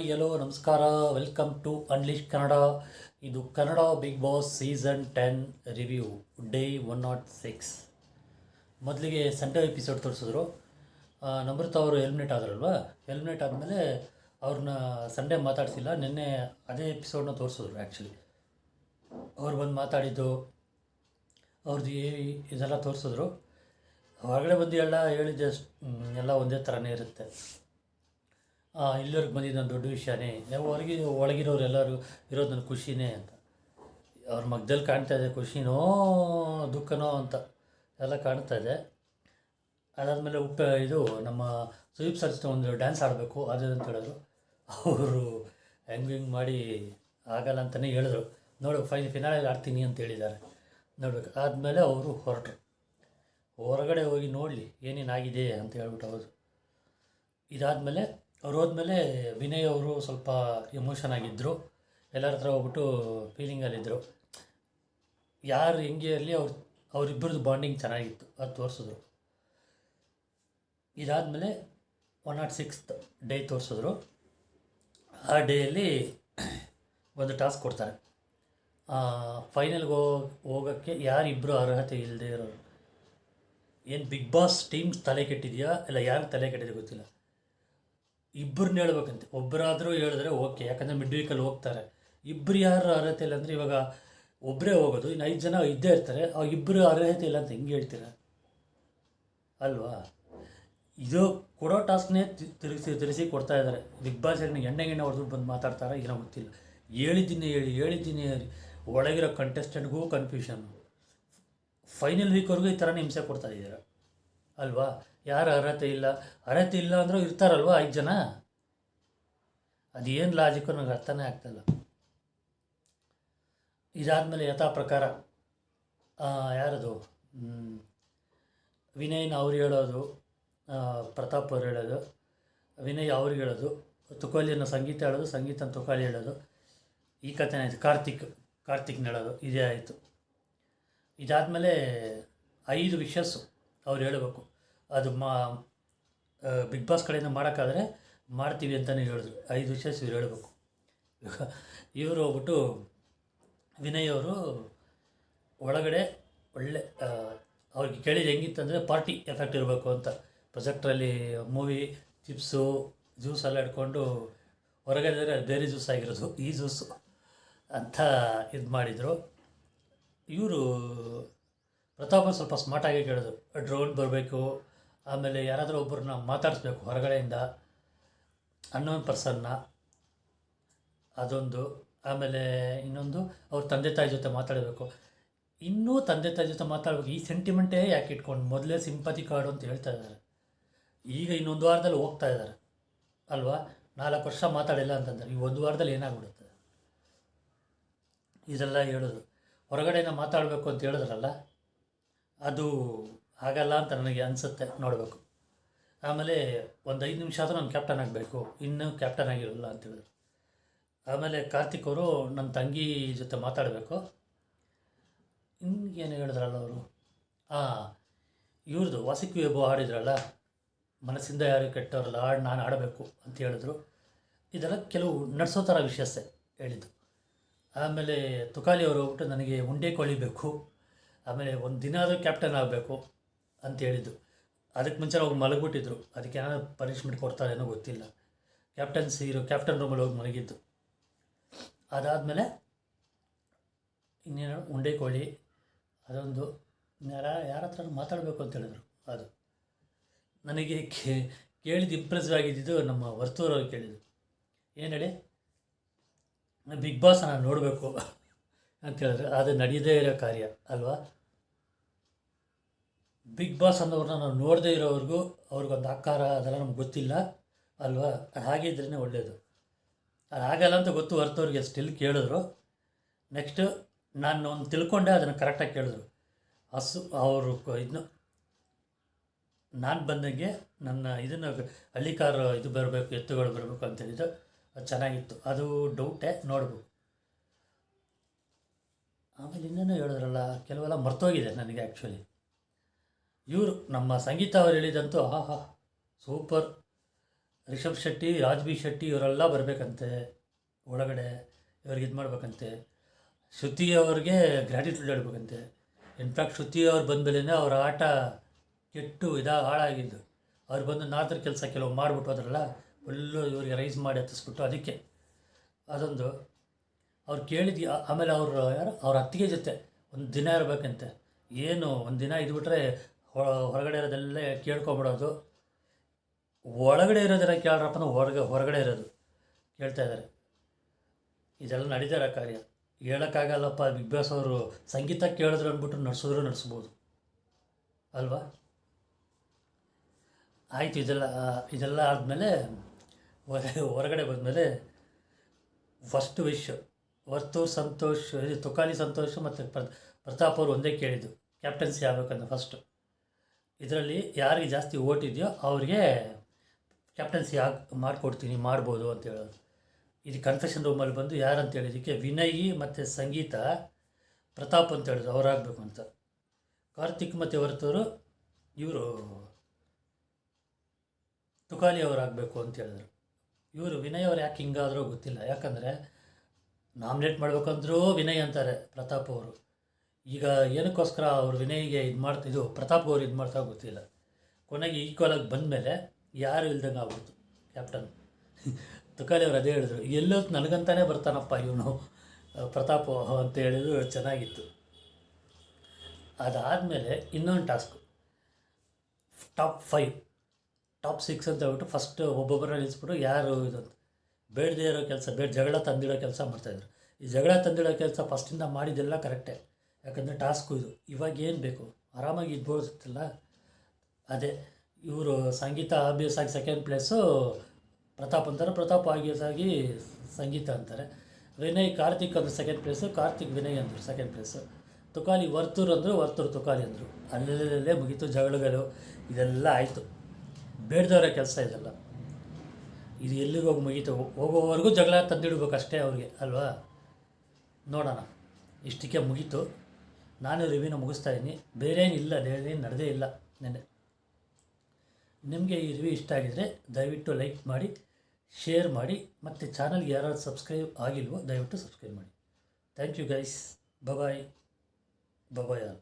Hi hello ನಮಸ್ಕಾರ. Welcome to unleash Kannada. ಇದು Kannada Bigg Boss season 10 review day 106. ಮೊದಲಿಗೆ Sunday episode ತೋರಿಸಿದ್ರು. ನಮ್ರತ ಅವರು ಎಲಿಮಿನೇಟ್ ಆದ್ರಲ್ವ. ಎಲಿಮಿನೇಟ್ ಆದಮೇಲೆ ಅವ್ರನ್ನ ಸಂಡೇ ಮಾತಾಡ್ಸಿಲ್ಲ. ನಿನ್ನೆ ಅದೇ ಎಪಿಸೋಡ್ನ ತೋರಿಸಿದ್ರು. ಆ್ಯಕ್ಚುಲಿ ಅವ್ರು ಬಂದು ಮಾತಾಡಿದ್ದು ಅವ್ರದ್ದು ಇದೆಲ್ಲ ತೋರಿಸಿದ್ರು. ಹೊರಗಡೆ ಬಂದು ಎಲ್ಲ ಹೇಳಿದ್ದೆ ಎಲ್ಲ ಒಂದೇ ಥರನೇ ಇರುತ್ತೆ. ಇಲ್ಲಿವರೆಗೆ ಬಂದಿದ್ದು ನನ್ನ ದೊಡ್ಡ ವಿಷಯನೇ, ಒಳಗಿರೋರು ಎಲ್ಲರೂ ಇರೋದು ನನ್ನ ಖುಷಿನೇ ಅಂತ. ಅವ್ರ ಮಗ್ದಲ್ಲಿ ಕಾಣ್ತಾ ಇದೆ ಖುಷಿನೋ ದುಃಖನೋ ಅಂತ ಎಲ್ಲ ಕಾಣ್ತಾ ಇದೆ. ಅದಾದಮೇಲೆ ಇದು ನಮ್ಮ ಸುದೀಪ್ ಸರ್ ಒಂದು ಡ್ಯಾನ್ಸ್ ಆಡಬೇಕು ಅದು ಅಂತ ಹೇಳಿದ್ರು. ಅವರು ಹೆಂಗೆ ಮಾಡಿ ಆಗಲ್ಲ ಅಂತಲೇ ಹೇಳಿದ್ರು. ಫಿನಾಲಲ್ಲಿ ಆಡ್ತೀನಿ ಅಂತ ಹೇಳಿದ್ದಾರೆ, ನೋಡ್ಬೇಕು. ಆದಮೇಲೆ ಅವರು ಹೊರಗಡೆ ಹೋಗಿ ನೋಡಲಿ ಏನೇನಾಗಿದೆ ಅಂತ ಹೇಳ್ಬಿಟ್ಟು ಅವರು ಇದಾದಮೇಲೆ ಅವ್ರು ಹೋದ್ಮೇಲೆ ವಿನಯ್ ಅವರು ಸ್ವಲ್ಪ ಎಮೋಷನ್ ಆಗಿದ್ದರು. ಎಲ್ಲರ ಹತ್ರ ಹೋಗ್ಬಿಟ್ಟು ಫೀಲಿಂಗಲ್ಲಿದ್ದರು. ಯಾರು ಹೆಂಗೆ ಇರಲಿ ಅವರಿಬ್ಬರದ್ದು ಬಾಂಡಿಂಗ್ ಚೆನ್ನಾಗಿತ್ತು, ಅದು ತೋರಿಸಿದ್ರು. ಇದಾದಮೇಲೆ 106th ಡೇ ತೋರಿಸಿದ್ರು. ಆ ಡೇಯಲ್ಲಿ ಒಂದು ಟಾಸ್ಕ್ ಕೊಡ್ತಾರೆ. ಫೈನಲ್ಗೆ ಹೋಗೋಕ್ಕೆ ಯಾರಿಬ್ಬರು ಅರ್ಹತೆ ಇಲ್ಲದೆ ಇರೋರು. ಏನು ಬಿಗ್ ಬಾಸ್ ಟೀಮ್ ತಲೆ ಕೆಟ್ಟಿದೆಯಾ ಇಲ್ಲ ಯಾರು ತಲೆ ಕೆಟ್ಟಿದೆ ಗೊತ್ತಿಲ್ಲ. ಇಬ್ಬರನ್ನ ಹೇಳ್ಬೇಕಂತೆ. ಒಬ್ಬರಾದರೂ ಹೇಳಿದ್ರೆ ಓಕೆ, ಯಾಕಂದರೆ ಮಿಡ್ ವೀಕಲ್ಲಿ ಹೋಗ್ತಾರೆ. ಇಬ್ಬರು ಯಾರು ಅರ್ಹತೆ ಇಲ್ಲ ಅಂದರೆ ಇವಾಗ ಒಬ್ಬರೇ ಹೋಗೋದು, ಇನ್ನು 5 ಜನ ಇದ್ದೇ ಇರ್ತಾರೆ. ಇಬ್ಬರು ಅರ್ಹತೆ ಇಲ್ಲ ಅಂತ ಹೆಂಗೆ ಹೇಳ್ತೀರ ಅಲ್ವಾ? ಇದು ಕೊಡೋ ಟಾಸ್ಕ್ನೇ ತಿರುಗಿಸಿ ಕೊಡ್ತಾ ಇದ್ದಾರೆ. ಬಿಗ್ ಬಾಸ್ ಎಣ್ಣೆ ಹೊಡೆದು ಬಂದು ಮಾತಾಡ್ತಾರೆ, ಏನೋ ಗೊತ್ತಿಲ್ಲ. ಹೇಳಿದ್ದೀನಿ ಒಳಗಿರೋ ಕಂಟೆಸ್ಟೆಂಟ್ಗೂ ಕನ್ಫ್ಯೂಷನ್ನು. ಫೈನಲ್ ವೀಕ್ವರೆಗೂ ಈ ಥರನೇ ಹಿಂಸೆ ಕೊಡ್ತಾ ಇದ್ದೀರ ಅಲ್ವಾ? ಯಾರು ಅರ್ಹತೆ ಇಲ್ಲ ಅಂದರೂ ಇರ್ತಾರಲ್ವ 5 ಜನ. ಅದೇನು ಲಾಜಿಕ್ಕು ನನಗೆ ಅರ್ಥನೇ ಆಗ್ತಾಯಿಲ್ಲ. ಇದಾದಮೇಲೆ ಯಥಾ ಪ್ರಕಾರ ಯಾರದು ವಿನಯ್ನ ಅವ್ರು ಹೇಳೋದು, ಪ್ರತಾಪ್ ಅವ್ರು ಹೇಳೋದು, ವಿನಯ್ ಅವ್ರಿಗೆ ಹೇಳೋದು, ತುಕಾಲಿಯನ್ನು ಸಂಗೀತ ಹೇಳೋದು, ಸಂಗೀತನ ತುಕಾಲಿ ಹೇಳೋದು, ಈ ಕಥೆನೇ ಆಯಿತು. ಕಾರ್ತಿಕ್ನ ಹೇಳೋದು, ಇದೇ ಆಯಿತು. ಇದಾದಮೇಲೆ 5 ವಿಷಸ್ಸು ಅವ್ರು ಹೇಳಬೇಕು. ಅದು ಬಿಗ್ ಬಾಸ್ ಕಡೆಯಿಂದ ಮಾಡೋಕ್ಕಾದರೆ ಮಾಡ್ತೀವಿ ಅಂತಲೇ ಹೇಳಿದ್ರು. 5 ವಿಷಸ್ ಇವ್ರು ಹೇಳಬೇಕು. ಇವರು ಹೋಗ್ಬಿಟ್ಟು ವಿನಯ್ ಅವರು ಒಳಗಡೆ ಒಳ್ಳೆ ಅವ್ರಿಗೆ ಕೇಳಿದ ಹೆಂಗಿತ್ತಂದರೆ ಪಾರ್ಟಿ ಎಫೆಕ್ಟ್ ಇರಬೇಕು ಅಂತ. ಪ್ರೊಜೆಕ್ಟ್ರಲ್ಲಿ ಮೂವಿ ಚಿಪ್ಸು ಜ್ಯೂಸ್ ಎಲ್ಲ ಇಟ್ಕೊಂಡು ಹೊರಗಡೆ ಬೇರೆ ಜ್ಯೂಸ್ ಆಗಿರೋದು ಈ ಜ್ಯೂಸು ಅಂತ ಇದು ಮಾಡಿದರು. ಇವರು ಪ್ರತಾಪ ಸ್ವಲ್ಪ ಸ್ಮಾರ್ಟಾಗಿ ಕೇಳಿದ್ರು. ಡ್ರೋನ್ ಬರಬೇಕು, ಆಮೇಲೆ ಯಾರಾದರೂ ಒಬ್ಬರನ್ನ ಮಾತಾಡಿಸ್ಬೇಕು ಹೊರಗಡೆಯಿಂದ, ಅನ್ನೋನ್ ಪರ್ಸನ್ನ, ಅದೊಂದು. ಆಮೇಲೆ ಇನ್ನೊಂದು ಅವ್ರ ತಂದೆ ತಾಯಿ ಜೊತೆ ಮಾತಾಡಬೇಕು. ಇನ್ನೂ ತಂದೆ ತಾಯಿ ಜೊತೆ ಮಾತಾಡಬೇಕು. ಈ ಸೆಂಟಿಮೆಂಟೇ ಯಾಕೆ ಇಟ್ಕೊಂಡು ಮೊದಲೇ ಸಿಂಪತಿ ಕಾರ್ಡು ಅಂತ ಹೇಳ್ತಾ ಇದ್ದಾರೆ. ಈಗ ಇನ್ನೊಂದು ವಾರದಲ್ಲಿ ಹೋಗ್ತಾ ಇದ್ದಾರೆ ಅಲ್ವಾ? 4 ವರ್ಷ ಮಾತಾಡಿಲ್ಲ ಅಂತಂದರೆ ಈ 1 ವಾರದಲ್ಲಿ ಏನಾಗ್ಬಿಡುತ್ತೆ? ಇದೆಲ್ಲ ಹೇಳಿದ್ರು. ಹೊರಗಡೆಯಿಂದ ಮಾತಾಡಬೇಕು ಅಂತ ಹೇಳಿದ್ರಲ್ಲ, ಅದು ಆಗಲ್ಲ ಅಂತ ನನಗೆ ಅನಿಸುತ್ತೆ. ನೋಡಬೇಕು. ಆಮೇಲೆ ಒಂದು 5 ನಿಮಿಷ ಆದರೂ ನಾನು ಕ್ಯಾಪ್ಟನ್ ಆಗಬೇಕು, ಇನ್ನೂ ಕ್ಯಾಪ್ಟನ್ ಆಗಿರೋಲ್ಲ ಅಂತ ಹೇಳಿದ್ರು. ಆಮೇಲೆ ಕಾರ್ತಿಕ್ ಅವರು ನನ್ನ ತಂಗಿ ಜೊತೆ ಮಾತಾಡಬೇಕು. ಇನ್ನೇನು ಹೇಳಿದ್ರಲ್ಲ ಅವರು, ಇವ್ರದ್ದು ವಾಸಿಕ್ ವೇಬು ಹಾಡಿದ್ರಲ್ಲ, ಮನಸ್ಸಿಂದ ಯಾರು ಕೆಟ್ಟವರಲ್ಲ ನಾನು ಆಡಬೇಕು ಅಂತ ಹೇಳಿದ್ರು. ಇದೆಲ್ಲ ಕೆಲವು ನಡೆಸೋ ಥರ ವಿಷಯಸ್ಸೇ ಹೇಳಿದ್ದು. ಆಮೇಲೆ ತುಕಾಲಿ ಅವರು ಹೋಗ್ಬಿಟ್ಟು ನನಗೆ ಉಂಡೆ ಕೊಳಿಬೇಕು, ಆಮೇಲೆ ಒಂದು ದಿನ ಆದರೂ ಕ್ಯಾಪ್ಟನ್ ಆಗಬೇಕು ಅಂತ ಹೇಳಿದ್ದು. ಅದಕ್ಕೆ ಮುಂಚೆ ಅವ್ರು ಮಲಗಿಬಿಟ್ಟಿದ್ರು. ಅದಕ್ಕೆ ಏನಾದ್ರು ಪನಿಷ್ಮೆಂಟ್ ಕೊಡ್ತಾರೇನೋ ಗೊತ್ತಿಲ್ಲ. ಕ್ಯಾಪ್ಟನ್ ರೂಮಲ್ಲಿ ಹೋಗಿ ಮಲಗಿದ್ದು. ಅದಾದಮೇಲೆ ಇನ್ನೇನು ಉಂಡೆ ಕೋಳಿ ಅದೊಂದು ಯಾರ ಹತ್ರ ಮಾತಾಡಬೇಕು ಅಂತ ಹೇಳಿದ್ರು. ಅದು ನನಗೆ ಕೇಳಿದ್ದು ಇಂಪ್ರೆಸಿವ್ ಆಗಿದ್ದು ನಮ್ಮ ವರ್ತೂರವ್ರು ಕೇಳಿದ್ದು. ಏನು ಹೇಳಿ, ಬಿಗ್ ಬಾಸ್ ನಾನು ನೋಡಬೇಕು ಅಂತ ಹೇಳಿದ್ರೆ ಅದು ನಡೆಯದೇ ಇರೋ ಕಾರ್ಯ ಅಲ್ವಾ? ಬಿಗ್ ಬಾಸ್ ಅನ್ನೋರನ್ನ ನಾವು ನೋಡದೇ ಇರೋವ್ರಿಗೂ ಅವ್ರಿಗೊಂದು ಆಕಾರ ಅದೆಲ್ಲ ನಮ್ಗೆ ಗೊತ್ತಿಲ್ಲ ಅಲ್ವಾ? ಅದು ಹಾಗಿದ್ರೇ ಒಳ್ಳೆಯದು. ಅದು ಆಗಲ್ಲ ಅಂತ ಗೊತ್ತು ಹೊರತವ್ರಿಗೆ ಸ್ಟಿಲ್ ಕೇಳಿದ್ರು. ನೆಕ್ಸ್ಟು ನಾನು ಒಂದು ತಿಳ್ಕೊಂಡೆ, ಅದನ್ನು ಕರೆಕ್ಟಾಗಿ ಕೇಳಿದ್ರು. ಅವರು ಇದನ್ನು ನಾನು ಬಂದಂಗೆ ನನ್ನ ಇದನ್ನು ಹಳ್ಳಿ ಕಾರು ಇದು ಬರಬೇಕು, ಎತ್ತುಗಳು ಬರಬೇಕು ಅಂತೇಳಿದ್ದು. ಅದು ಚೆನ್ನಾಗಿತ್ತು. ಅದು ಡೌಟೇ, ನೋಡ್ಬೋದು. ಆಮೇಲೆ ಇನ್ನೇನೋ ಹೇಳಿದ್ರಲ್ಲ, ಕೆಲವೆಲ್ಲ ಮರ್ತೋಗಿದೆ ನನಗೆ ಆ್ಯಕ್ಚುಲಿ. ಇವರು ನಮ್ಮ ಸಂಗೀತ ಅವರು ಹೇಳಿದಂತೂ ಸೂಪರ್. ರಿಷಬ್ ಶೆಟ್ಟಿ, ರಾಜ್ ಬಿ ಶೆಟ್ಟಿ ಇವರೆಲ್ಲ ಬರಬೇಕಂತೆ ಒಳಗಡೆ, ಇವ್ರಿಗೆ ಇದು ಮಾಡ್ಬೇಕಂತೆ. ಶ್ರುತಿ ಅವ್ರಿಗೆ ಗ್ರ್ಯಾಟಿಟ್ಯೂಡ್ ಹೇಳ್ಬೇಕಂತೆ. ಇನ್ಫ್ಯಾಕ್ಟ್ ಶ್ರುತಿ ಅವ್ರು ಬಂದಮೇಲೆ ಅವ್ರ ಆಟ ಕೆಟ್ಟು ಹಾಳಾಗಿದ್ದು. ಅವ್ರು ಬಂದು ನಾದ್ರ ಕೆಲಸ ಕೆಲವು ಮಾಡಿಬಿಟ್ಟು ಅದರಲ್ಲ ಫುಲ್ಲು ಇವ್ರಿಗೆ ರೈಸ್ ಮಾಡಿ ಹತ್ತಿಸ್ಬಿಟ್ಟು, ಅದಕ್ಕೆ ಅದೊಂದು ಅವ್ರು ಕೇಳಿದ್ವಿ. ಆಮೇಲೆ ಅವರು ಯಾರು ಅವ್ರ ಅತ್ತಿಗೆ ಜೊತೆ ಒಂದು ದಿನ ಇರಬೇಕಂತೆ. ಏನು ಒಂದು ದಿನ ಇದ್ಬಿಟ್ರೆ ಹೊರಗಡೆ ಇರೋದೆಲ್ಲ ಕೇಳ್ಕೊಬಿಡೋದು. ಒಳಗಡೆ ಇರೋದೆಲ್ಲ ಕೇಳ್ರಪ್ಪ ಅಂದ್ರೆ ಹೊರಗಡೆ ಇರೋದು ಕೇಳ್ತಾ ಇದ್ದಾರೆ. ಇದೆಲ್ಲ ನಡೀತಾರ ಕಾರ್ಯ. ಹೇಳೋಕ್ಕಾಗಲ್ಲಪ್ಪ. ಬಿಗ್ ಬಾಸ್ ಅವರು ಸಂಗೀತ ಕೇಳಿದ್ರು ಅಂದ್ಬಿಟ್ಟು ನಡೆಸ್ಬೋದು ಅಲ್ವಾ? ಆಯಿತು. ಇದೆಲ್ಲ ಆದಮೇಲೆ ಹೊರಗಡೆ ಬಂದಮೇಲೆ ಫಸ್ಟ್ ವಿಶ್ ವರ್ತೂರ್ ಸಂತೋಷ್, ತುಕಾಲಿ ಸಂತೋಷ್ ಮತ್ತು ಪ್ರತಾಪ್ ಅವರು ಒಂದೇ ಕೇಳಿದ್ದು ಕ್ಯಾಪ್ಟನ್ಸಿ ಆಗಬೇಕಂತ ಫಸ್ಟು. ಇದರಲ್ಲಿ ಯಾರಿಗೆ ಜಾಸ್ತಿ ಓಟ್ ಇದೆಯೋ ಅವ್ರಿಗೆ ಕ್ಯಾಪ್ಟನ್ಸಿ ಮಾಡಿಕೊಡ್ತೀನಿ, ಮಾಡ್ಬೋದು ಅಂತ ಹೇಳೋದು. ಇದು ಕನ್ಫೆಷನ್ ರೂಮಲ್ಲಿ ಬಂದು ಯಾರಂತ ಹೇಳಿದ್ದಕ್ಕೆ ವಿನಯ್ ಮತ್ತು ಸಂಗೀತ, ಪ್ರತಾಪ್ ಅಂತ ಹೇಳಿದ್ರು ಅವರಾಗಬೇಕು ಅಂತ. ಕಾರ್ತಿಕ್ ಮತ್ತು ವರ್ತೂರು ಇವರು ತುಕಾಲಿ ಅವರಾಗಬೇಕು ಅಂತ ಹೇಳಿದ್ರು. ಇವರು ವಿನಯ್ ಅವ್ರು ಯಾಕೆ ಹಿಂಗಾದರೂ ಗೊತ್ತಿಲ್ಲ. ಯಾಕಂದರೆ ನಾಮಿನೇಟ್ ಮಾಡಬೇಕಂದ್ರೂ ವಿನಯ್ ಅಂತಾರೆ ಪ್ರತಾಪ್ ಅವರು. ಈಗ ಏನಕ್ಕೋಸ್ಕರ ಅವರು ವಿನಯ್ಗೆ ಇದು ಪ್ರತಾಪ್ ಅವರು ಇದು ಮಾಡ್ತಾ ಗೊತ್ತಿಲ್ಲ. ಕೊನೆಗೆ ಈಕ್ವಲಾಗಿ ಬಂದಮೇಲೆ ಯಾರು ಇಲ್ದಂಗೆ ಆಗ್ಬಿಡ್ತು ಕ್ಯಾಪ್ಟನ್. ತುಕಾಲಿ ಅವರು ಅದೇ ಹೇಳಿದ್ರು, ಎಲ್ಲೋ ನನಗಂತಾನೆ ಬರ್ತಾನಪ್ಪ ಇವನು ಪ್ರತಾಪ್ ಅಂತ ಹೇಳಿದ್ರು. ಚೆನ್ನಾಗಿತ್ತು. ಅದಾದಮೇಲೆ ಇನ್ನೊಂದು ಟಾಸ್ಕು, ಟಾಪ್ 5 ಟಾಪ್ 6 ಅಂತ ಹೇಳ್ಬಿಟ್ಟು ಫಸ್ಟ್ ಒಬ್ಬೊಬ್ಬರನ್ನ ನಿಲ್ಲಿಸ್ಬಿಟ್ಟು ಯಾರು ಇದು ಬೇಡದೇ ಇರೋ ಕೆಲಸ, ಜಗಳ ತಂದಿಡೋ ಕೆಲಸ ಮಾಡ್ತಾಯಿದ್ರು. ಈ ಜಗಳ ತಂದಿಡೋ ಕೆಲಸ ಫಸ್ಟಿಂದ ಮಾಡಿದ್ದೆಲ್ಲ ಕರೆಕ್ಟೇ. ಯಾಕಂದರೆ ಟಾಸ್ಕು ಇದು. ಇವಾಗ ಏನು ಬೇಕು, ಆರಾಮಾಗಿ ಇದ್ಬೋದಿತ್ತಲ್ಲ. ಅದೇ ಇವರು ಸಂಗೀತ ಆಬ್ವಿಯಸ್ ಆಗಿ ಸೆಕೆಂಡ್ ಪ್ಲೇಸು ಪ್ರತಾಪ್ ಅಂತಾರೆ, ಪ್ರತಾಪ್ ಆಬ್ವಿಯಸ್ ಆಗಿ ಸಂಗೀತ ಅಂತಾರೆ. ವಿನಯ್ ಕಾರ್ತಿಕ್ ಅಂದರು ಸೆಕೆಂಡ್ ಪ್ಲೇಸು, ಕಾರ್ತಿಕ್ ವಿನಯ್ ಅಂದರು ಸೆಕೆಂಡ್ ಪ್ಲೇಸು. ತುಕಾಲಿ ವರ್ತೂರು ಅಂದರು, ವರ್ತೂರು ತುಕಾಲಿ ಅಂದರು. ಅಲ್ಲೇ ಮುಗೀತು ಜಗಳಗಳು. ಇದೆಲ್ಲ ಆಯಿತು. ಬೇಡದವರ ಕೆಲಸ ಇದೆಲ್ಲ. ಇದು ಎಲ್ಲಿಗೆ ಹೋಗಿ ಮುಗೀತು, ಹೋಗೋವರೆಗೂ ಜಗಳ ತಂದಿಡ್ಬೇಕಷ್ಟೇ ಅವ್ರಿಗೆ ಅಲ್ವಾ? ನೋಡೋಣ. ಇಷ್ಟಕ್ಕೆ ಮುಗೀತು. ನಾನು ರಿವ್ಯೂನ ಮುಗಿಸ್ತಾ ಇದ್ದೀನಿ. ಬೇರೇನಿಲ್ಲ, ಏನು ನಡೆದೇ ಇಲ್ಲ ನೆನ್ನೆ. ನಿಮಗೆ ಈ ರಿವ್ಯೂ ಇಷ್ಟ ಆಗಿದರೆ ದಯವಿಟ್ಟು ಲೈಕ್ ಮಾಡಿ, ಶೇರ್ ಮಾಡಿ, ಮತ್ತು ಚಾನಲ್ಗೆ ಯಾರು ಸಬ್ಸ್ಕ್ರೈಬ್ ಆಗಿಲ್ವೋ ದಯವಿಟ್ಟು ಸಬ್ಸ್ಕ್ರೈಬ್ ಮಾಡಿ. Thank you guys. Bye all.